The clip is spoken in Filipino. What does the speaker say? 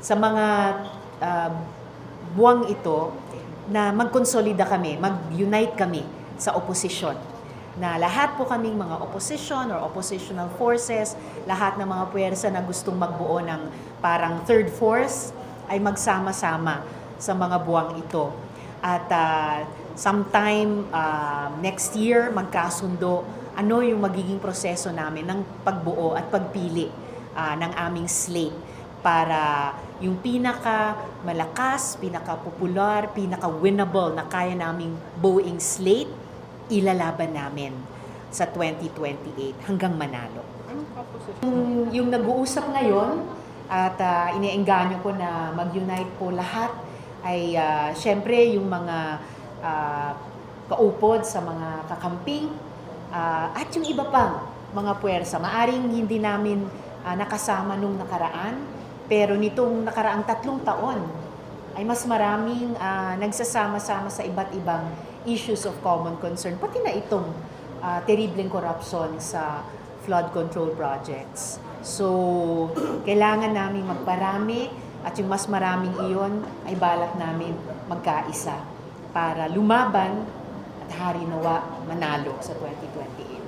sa mga uh, buwang ito na magkonsolida kami, mag-unite kami sa oposisyon. Na lahat po kaming mga opposition or oppositional forces, lahat ng mga puwersa na gustong magbuo ng parang third force ay magsama-sama sa mga buwang ito. At sometime next year, magkasundo ano yung magiging proseso namin ng pagbuo at pagpili ng aming slate para yung pinaka malakas, pinaka popular, pinaka winnable na kaya naming buuing slate ilalaban namin sa 2028 hanggang manalo. Yung nag-uusap ngayon at iniengganyo ko na mag-unite po lahat ay syempre yung mga kaupod sa mga kakamping at yung iba pang mga puwersa. Maaring hindi namin nakasama nung nakaraan, pero nitong nakaraang 3 taon ay mas maraming nagsasama-sama sa iba't ibang issues of common concern, pati na itong terribleng corruption sa flood control projects. So, kailangan namin magparami at yung mas maraming iyon ay balak namin magkaisa para lumaban at hari nawa manalo sa 2028.